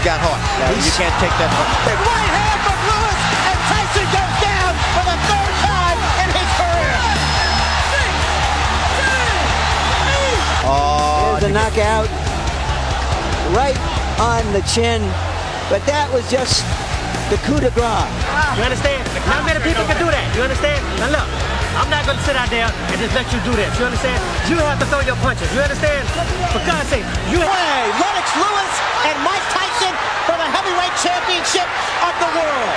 got heart. Now, you can't take that from him. Big right hand from Lewis, and Tyson goes down for the third time in his career. There's a knockout right on the chin, but that was just the coup de grace. You understand? Not many people can do that. You understand? Now look, I'm not going to sit out there and just let you do this. You understand? You have to throw your punches. You understand? For God's sake, you Hey, Lennox Lewis and Mike Tyson for the heavyweight championship of the world.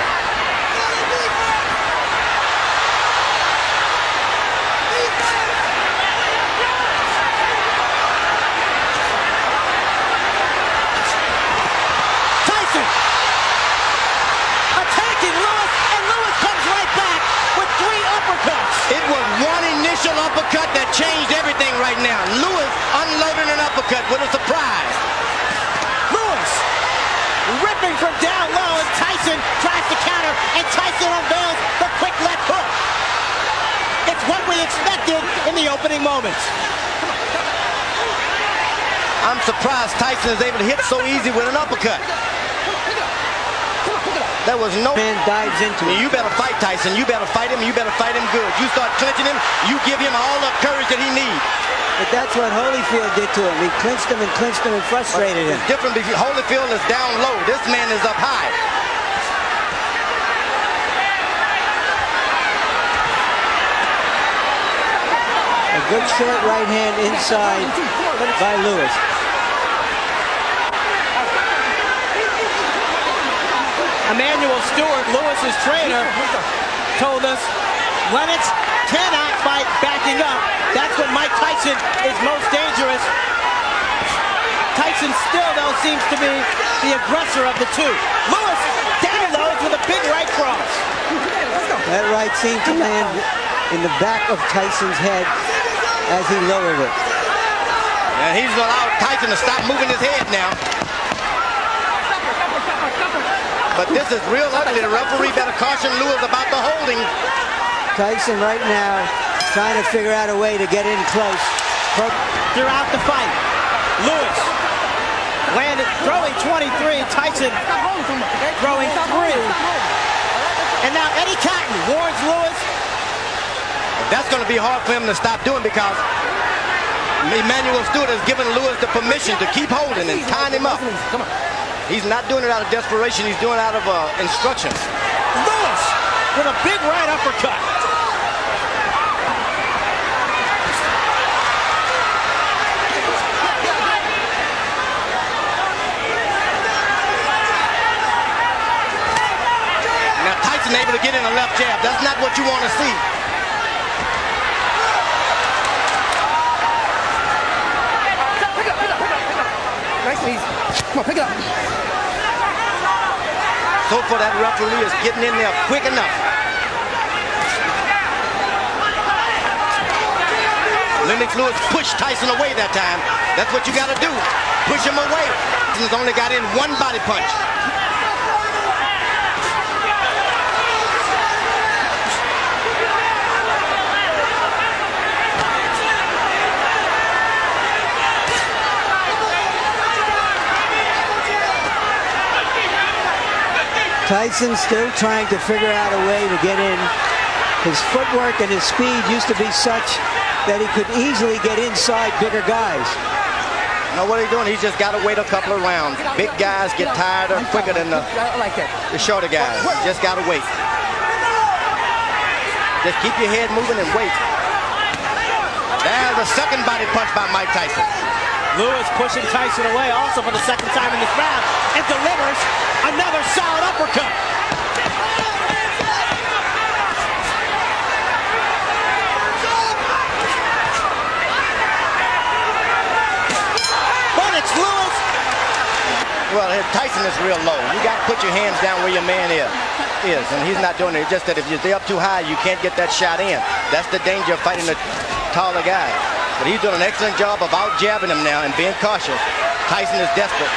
Tyson attacking Lewis, and Lewis comes right back with 3 uppercuts. It was one initial uppercut that changed everything right now. Lewis unloaded an uppercut with a surprise. Lewis ripping from down low, and Tyson tries to counter, and Tyson unveils the quick left hook. It's what we expected in the opening moments. I'm surprised Tyson is able to hit so easy with an uppercut. There was no Man dives into it. You better fight Tyson. You better fight him. You better fight him good. You start clinching him, you give him all the courage that he needs. But that's what Holyfield did to him. He clinched him and frustrated him. It's different because Holyfield is down low. This man is up high. A good short right hand inside by Lewis. Emmanuel Stewart, Lewis's trainer, told us Lennox cannot fight backing up. That's when Mike Tyson is most dangerous. Tyson still, though, seems to be the aggressor of the two. Lewis downloads with a big right cross. That right seemed to land in the back of Tyson's head as he lowered it. And he's allowed Tyson to stop moving his head now. But this is real ugly. The referee better caution Lewis about the holding. Tyson right now trying to figure out a way to get in close. Throughout the fight, Lewis landed, throwing 23, Tyson throwing 3. And now Eddie Cotton warns Lewis. That's going to be hard for him to stop doing because Emmanuel Stewart has given Lewis the permission to keep holding and tying him up. He's not doing it out of desperation. He's doing it out of instructions. Lewis with a big right uppercut. Now Tyson able to get in a left jab. That's not what you want to see. Nice and easy. Come on, pick it up. So far, that referee is getting in there quick enough. Lennox Lewis pushed Tyson away that time. That's what you got to do. Push him away. Tyson's only got in 1 body punch. Tyson still trying to figure out a way to get in. His footwork and his speed used to be such that he could easily get inside bigger guys. You know what he's doing? He's just got to wait a couple of rounds. Big guys get tired quicker than the shorter guys. Just got to wait. Just keep your head moving and wait. There's the second body punch by Mike Tyson. Lewis pushing Tyson away also for the second time in this round and delivers another solid uppercut. Lennox Lewis. Well, Tyson is real low. You got to put your hands down where your man is, and he's not doing it. It's just that if you're up too high, you can't get that shot in. That's the danger of fighting a taller guy. But he's doing an excellent job of out-jabbing him now and being cautious. Tyson is desperate.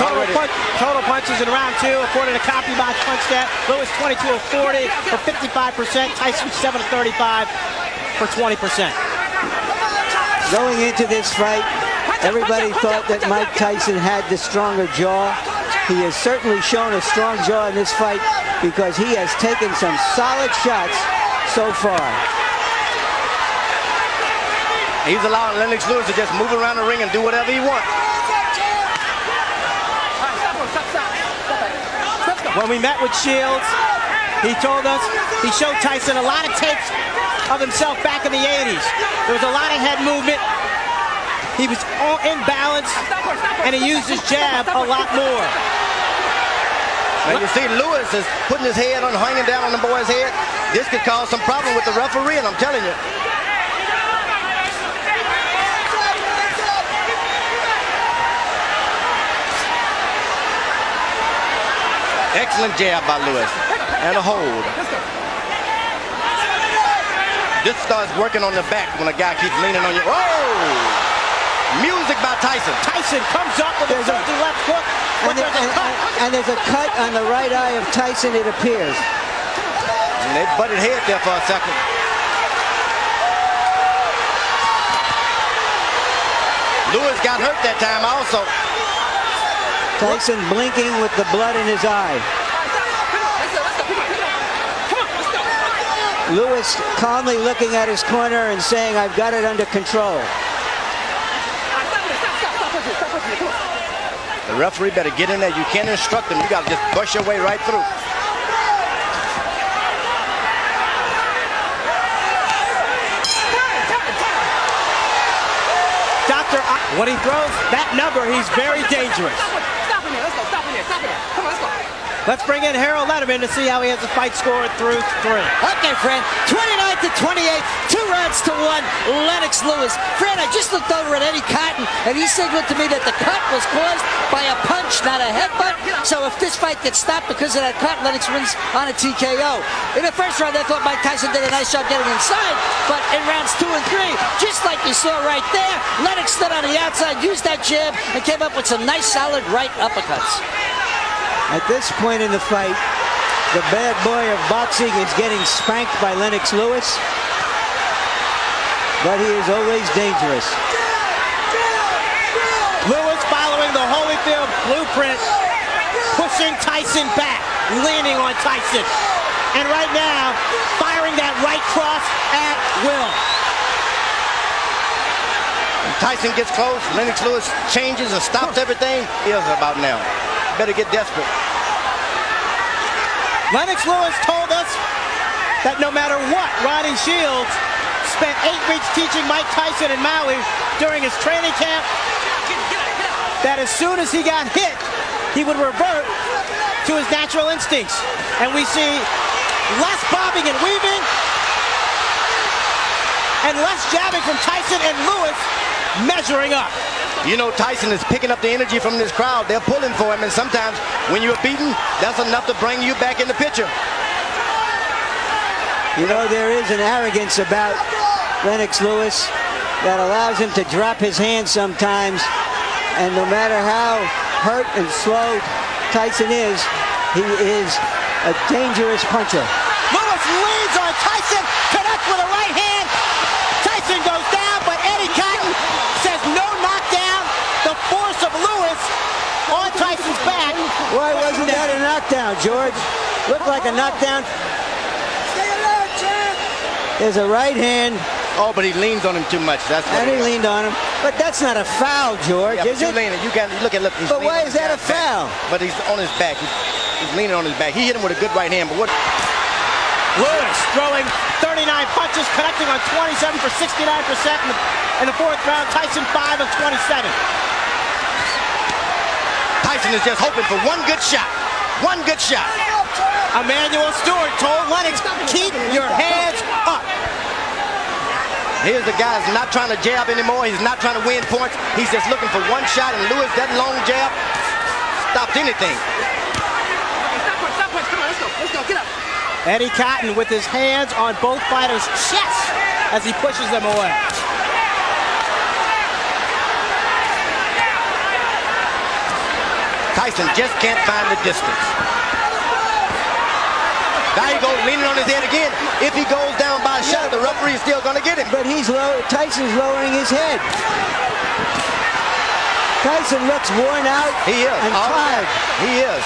Total punches in round 2, according to CompuBox PunchStat. Lewis 22 of 40 for 55%. Tyson 7 of 35 for 20%. Going into this fight, Everybody thought that Mike Tyson had the stronger jaw. He has certainly shown a strong jaw in this fight because he has taken some solid shots so far. He's allowing Lennox Lewis to just move around the ring and do whatever he wants. When we met with Shields, he told us he showed Tyson a lot of tapes of himself back in the 80s. There was a lot of head movement. He was all in balance, and he used his jab a lot more. And you see Lewis is putting his head on, hanging down on the boy's head. This could cause some problem with the referee, and I'm telling you. Excellent jab by Lewis. And a hold. This starts working on the back when a guy keeps leaning on you. Oh! Music by Tyson. Tyson comes up with a dirty left hook. And there's a cut on the right eye of Tyson, it appears. And they butted head there for a second. Lewis got hurt that time also. Tyson blinking with the blood in his eye. Lewis calmly looking at his corner and saying, I've got it under control. The referee better get in there. You can't instruct him. You got to just push your way right through. When he throws that number, he's very dangerous. Let's bring in Harold Letterman to see how he has the fight scored through 3. Okay, Fran, 29-28, 2 rounds to 1, Lennox Lewis. Fran, I just looked over at Eddie Cotton, and he signaled to me that the cut was caused by a punch, not a headbutt. So if this fight gets stopped because of that cut, Lennox wins on a TKO. In the first round, I thought Mike Tyson did a nice job getting inside, but in rounds 2 and 3, just like you saw right there, Lennox stood on the outside, used that jab, and came up with some nice, solid right uppercuts. At this point in the fight, the bad boy of boxing is getting spanked by Lennox Lewis, but he is always dangerous. Lewis following the Holyfield blueprint, pushing Tyson back, leaning on Tyson. And right now, firing that right cross at will. When Tyson gets close, Lennox Lewis changes and stops everything. Here's about now. Better get desperate. Lennox Lewis told us that no matter what, Ronnie Shields spent 8 weeks teaching Mike Tyson in Maui during his training camp, that as soon as he got hit, he would revert to his natural instincts. And we see less bobbing and weaving and less jabbing from Tyson, and Lewis measuring up. You know, Tyson is picking up the energy from this crowd. They're pulling for him, and sometimes when you're beaten, that's enough to bring you back in the picture. You know, there is an arrogance about Lennox Lewis that allows him to drop his hands sometimes, and no matter how hurt and slow Tyson is, he is a dangerous puncher. Lewis leads on Tyson, connects with a right hand. Tyson goes down, but Eddie Cotton says no knockdown. The force of Lewis on Tyson's back. Why wasn't that a knockdown, George? Looked like a knockdown. Stay alert, champ. There's a right hand. Oh, but he leans on him too much. That's what And he leaned on him. But that's not a foul, George, yeah, is but it? leaning. You can look. He's But why leaning is that a on his back. foul? But he's on his back. He's leaning on his back. He hit him with a good right hand, but what? Lewis throwing 39 punches, connecting on 27 for 69% in the 4th round. Tyson 5 of 27. Tyson is just hoping for one good shot. One good shot. Emmanuel Stewart told Lennox, keep your hands up. Here's the guy who's not trying to jab anymore. He's not trying to win points. He's just looking for one shot, and Lewis, that long jab, stopped anything. Eddie Cotton with his hands on both fighters' chests as he pushes them away. Tyson just can't find the distance. Now he goes leaning on his head again. If he goes down by a shot, the referee is still going to get him. But Tyson's lowering his head. Tyson looks worn out He is. and All right. tired. He is.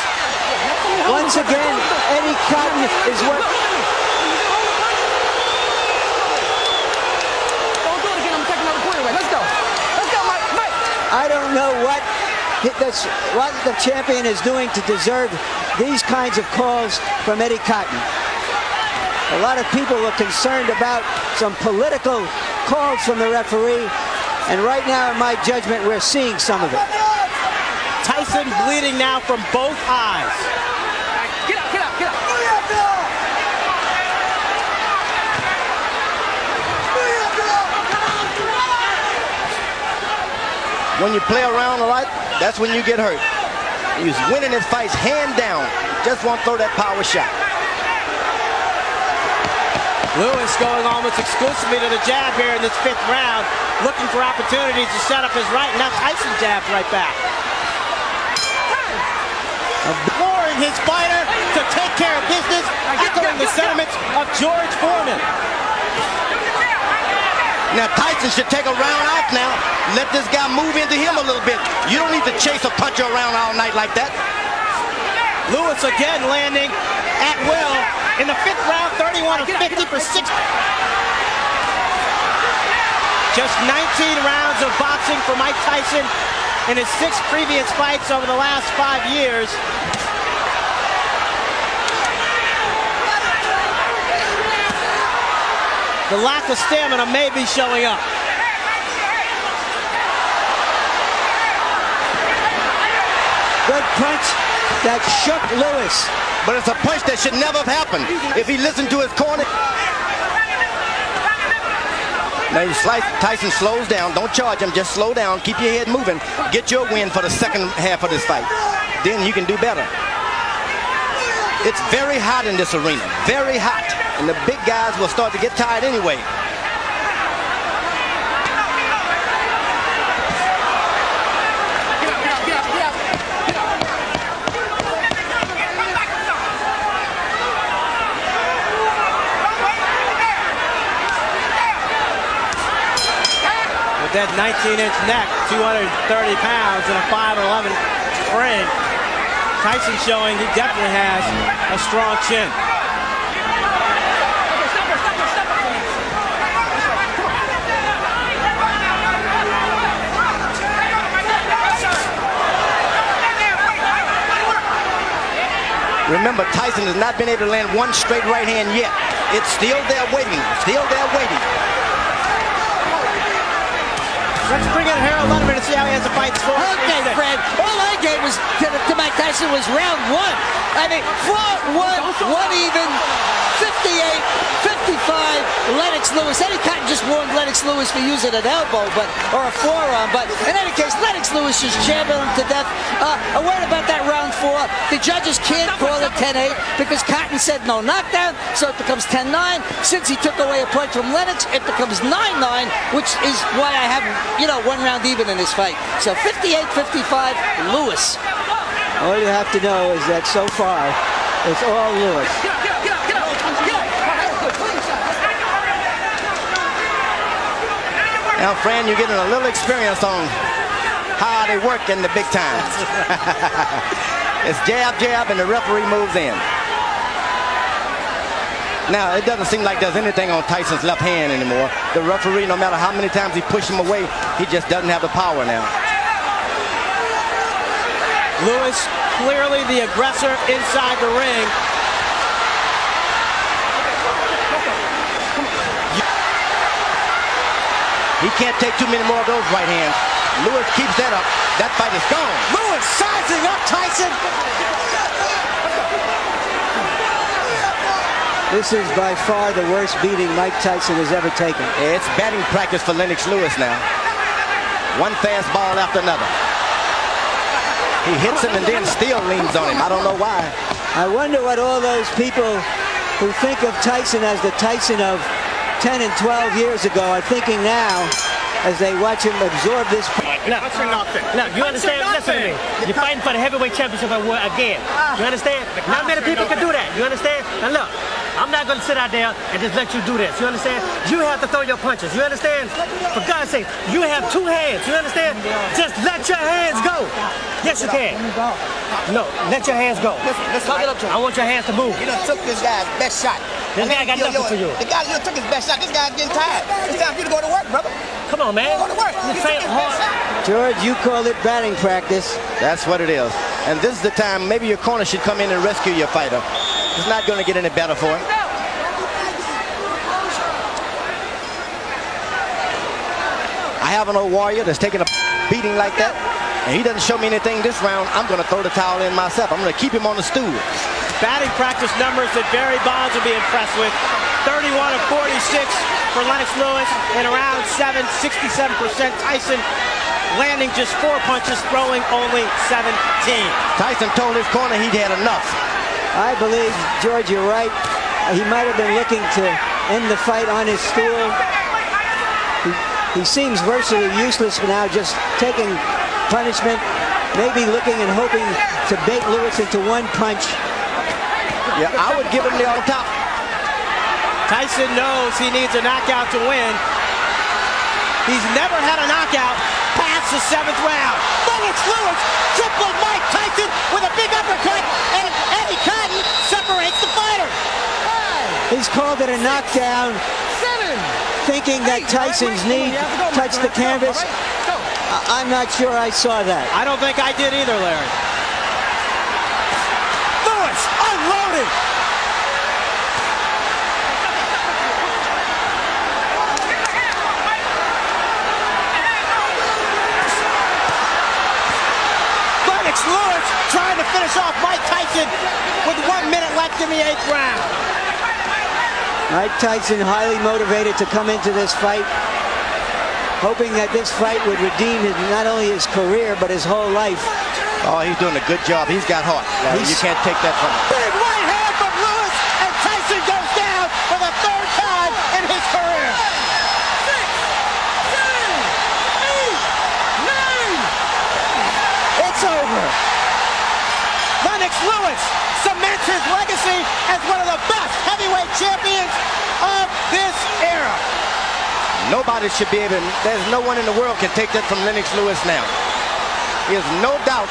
Once again, Eddie Cotton is what... Don't do it again. I'm taking another quarter away. Let's go. Let's go, Mike. I don't know what the champion is doing to deserve these kinds of calls from Eddie Cotton. A lot of people were concerned about some political calls from the referee, and right now, in my judgment, we're seeing some of it. Tyson bleeding now from both eyes. Get up, get up, get up. When you play around a lot, that's when you get hurt. He was winning his fights hand down. Just won't throw that power shot. Lewis going almost exclusively to the jab here in this 5th round, looking for opportunities to set up his right. Now Tyson jabs right back. Imploring his fighter to take care of business, echoing the sentiments of George Foreman. Now Tyson should take a round off now. Let this guy move into him a little bit. You don't need to chase a puncher around all night like that. Lewis again landing at will in the 5th round, 31 of 50 for 6. Just 19 rounds of boxing for Mike Tyson in his 6 previous fights over the last 5 years. The lack of stamina may be showing up. Good punch that shook Lewis. But it's a punch that should never have happened if he listened to his corner. Now Tyson slows down. Don't charge him. Just slow down. Keep your head moving. Get your win for the second half of this fight. Then you can do better. It's very hot in this arena. Very hot. And the big guys will start to get tired anyway. That 19-inch neck, 230 pounds, and a 5'11" frame. Tyson showing he definitely has a strong chin. Remember, Tyson has not been able to land one straight right hand yet. It's still there waiting. Still there waiting. Let's bring in Harold Letterman to see how he has a fight score. Okay, Fred. All I gave was to Mike Tyson was round 1. I mean, 4-1, 1 even, 58-55. Lennox Lewis. Eddie Cotton just warned Lennox Lewis for using an elbow, or a forearm. But in any case, Lennox Lewis just jammed him to death. A word about that round 4. The judges can't call it 10-8 because Cotton said no knockdown, so it becomes 10-9. Since he took away a punch from Lennox, it becomes 9-9, which is why I have, 1 round even in this fight. So 58-55, Lewis. All you have to know is that so far, it's all Lewis. Now, Fran, you're getting a little experience on how they work in the big times. It's jab, jab, and the referee moves in. Now, it doesn't seem like there's anything on Tyson's left hand anymore. The referee, no matter how many times he pushed him away, he just doesn't have the power now. Lewis, clearly the aggressor inside the ring. He can't take too many more of those right hands. Lewis keeps that up. That fight is gone. Lewis sizing up Tyson. This is by far the worst beating Mike Tyson has ever taken. It's batting practice for Lennox Lewis now. One fastball after another. He hits him and then still leans on him. I don't know why. I wonder what all those people who think of Tyson as the Tyson of 10 and 12 years ago are thinking now as they watch him absorb this. Look, you understand? Listen to me. You're fighting for the heavyweight championship again. You understand? Not many people can do that. You understand? Now look, I'm not going to sit out there and just let you do this. You understand? You have to throw your punches. You understand? For God's sake, you have 2 hands. You understand? Just let your hands go. Yes, you can. No, let your hands go. I want your hands to move. You done took this guy's best shot. This guy got nothing for you. The guy you took his best shot. This guy's getting tired. It's time for you to go to work, brother. Come on, man. Go to work. You You train took his best hard. shot. George, you called it batting practice. That's what it is. And this is the time maybe your corner should come in and rescue your fighter. It's not going to get any better for him. I have an old warrior that's taking a beating like that, and he doesn't show me anything this round. I'm going to throw the towel in myself. I'm going to keep him on the stool. Batting practice numbers that Barry Bonds will be impressed with. 31 of 46 for Lennox Lewis in around 67%. Tyson landing just 4 punches, throwing only 17. Tyson told his corner he'd had enough. I believe, George, you're right. He might have been looking to end the fight on his stool. He seems virtually useless now, just taking punishment, maybe looking and hoping to bait Lewis into one punch. Yeah, I would give him the on top. Tyson knows he needs a knockout to win. He's never had a knockout past the 7th round. Lennox Lewis tripled Mike Tyson with a big uppercut, and Eddie Cotton separates the fighter. He's called it a knockdown, thinking that Tyson's knee touched the canvas. I'm not sure I saw that. I don't think I did either, Larry. Lewis unloaded. Lennox Lewis trying to finish off Mike Tyson with 1 minute left in the 8th round. Mike Tyson highly motivated to come into this fight, hoping that this fight would redeem not only his career, but his whole life. Oh, he's doing a good job. He's got heart. You can't take that from him. Big right hand from Lewis, and Tyson goes down for the 3rd time in his career. 6, 7, 8, 9. It's over. Lennox Lewis cements his legacy as one of the best heavyweight champions of this era. Nobody should be able, there's no one in the world can take that from Lennox Lewis now. He is no doubt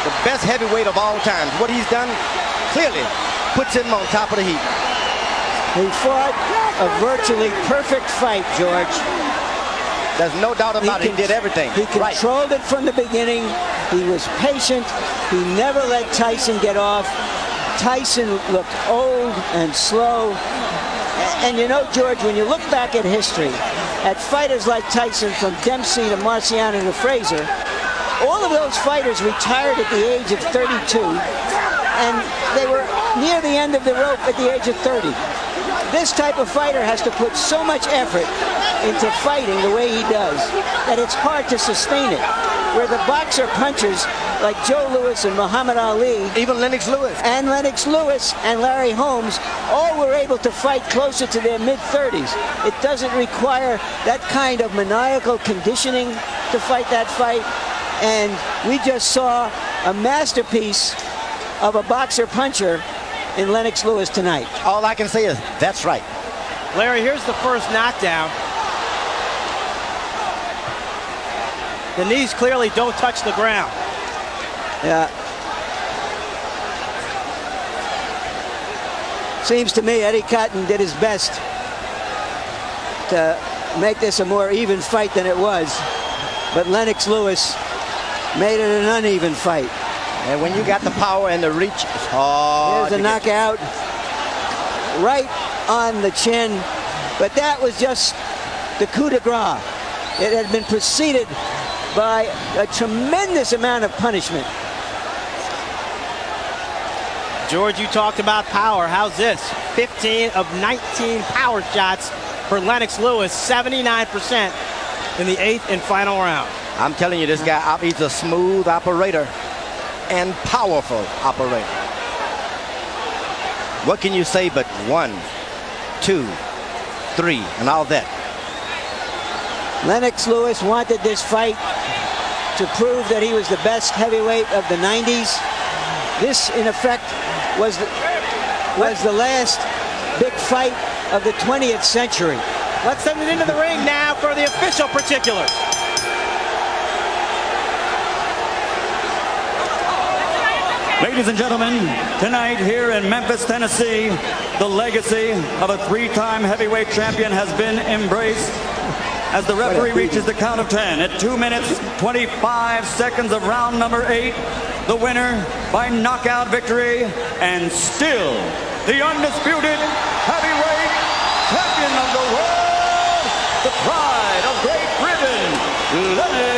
the best heavyweight of all time. What he's done clearly puts him on top of the heap. He fought a virtually perfect fight, George. There's no doubt about it. He did everything. He controlled it from the beginning. He was patient. He never let Tyson get off. Tyson looked old and slow. And you know, George, when you look back at history, at fighters like Tyson, from Dempsey to Marciano to Frazier, all of those fighters retired at the age of 32, and they were near the end of the rope at the age of 30. This type of fighter has to put so much effort into fighting the way he does that it's hard to sustain it. Where the boxer punchers like Joe Louis and Muhammad Ali, even Lennox Lewis, and Larry Holmes, all were able to fight closer to their mid-30s. It doesn't require that kind of maniacal conditioning to fight that fight. And we just saw a masterpiece of a boxer puncher in Lennox Lewis tonight. All I can say is, that's right. Larry, here's the first knockdown. The knees clearly don't touch the ground. Yeah. Seems to me Eddie Cotton did his best to make this a more even fight than it was. But Lennox Lewis made it an uneven fight. And when you got the power and the reach, it's hard. There's a knockout right on the chin. But that was just the coup de grace. It had been preceded by a tremendous amount of punishment. George, you talked about power. How's this? 15 of 19 power shots for Lennox Lewis, 79% in the 8th and final round. I'm telling you, this guy, he's a smooth operator and powerful operator. What can you say but 1, 2, 3, and all that? Lennox Lewis wanted this fight to prove that he was the best heavyweight of the 90s. This, in effect, was the last big fight of the 20th century. Let's send it into the ring now for the official particulars. Ladies and gentlemen, tonight here in Memphis, Tennessee, the legacy of a three-time heavyweight champion has been embraced as the referee reaches the count of 10 at 2 minutes, 25 seconds of round number 8. The winner by knockout victory and still the undisputed heavyweight champion of the world, the pride of Great Britain, Lennox